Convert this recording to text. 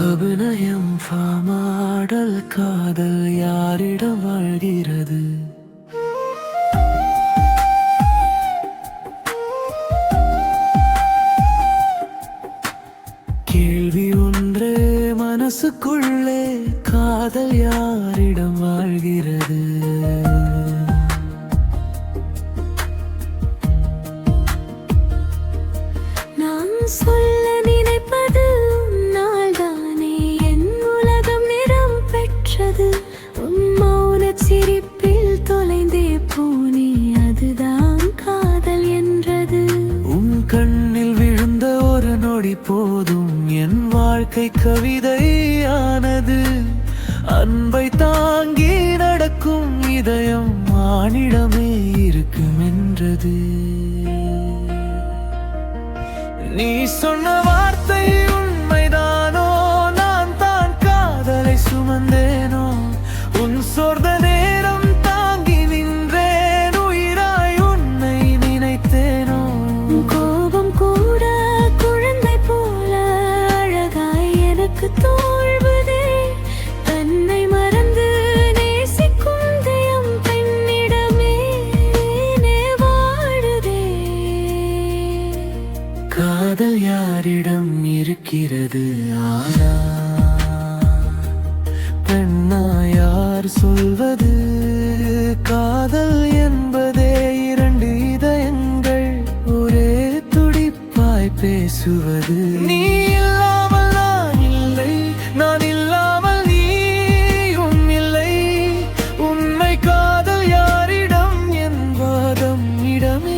அபிநயம் பாமாடல் காதல் யாரிடம் வாழ்கிறது? கேள்வி ஒன்றே மனசுக்குள்ளே, காதல் யாரிடம் வாழ்கிறது? நான் சொல்ல நினைப்பது உன்னால் தானே, என் உலகம் நிறம் பெற்றது. உன் மௌன சிரிப்பில் தொலைந்தே போனே, அதுதான் காதல் என்றது. உன் கண்ணில் விழுந்த ஒரு நொடி போதும் என் வாழ்க்கை கவிதையானது. அன்பை தாங்கி நடக்கும் இதயம் மானிடமே இருக்கும் என்றது. நீ சொன்ன வார்த்தை உண்மைதானோ? நான் தான் காதலை சுமந்தேனோ? உன் சொர்ந்த நேரம் தாங்கி நின்றேன், உயிராய் உன்னை நினைத்தேனோ? கோபம் கூட குழந்தை போல அழகாய் எனக்கு தோல்வதே. தன்னை மறந்து நேசிக்கும் தெய்வம் பெண்ணிடமே வாழுதே. காதல் யாரிடம் இருக்கிறது? ஆனா பெண்ணா யார் சொல்வது? காதல் என்பதே இரண்டு இதயங்கள் ஒரே துடிப்பாய் பேசுவது. நீ இல்லாமல் நான் இல்லை, நான் இல்லாமல் நீயும் இல்லை. உண்மை காதல் யாரிடம் என்பதம் இடமே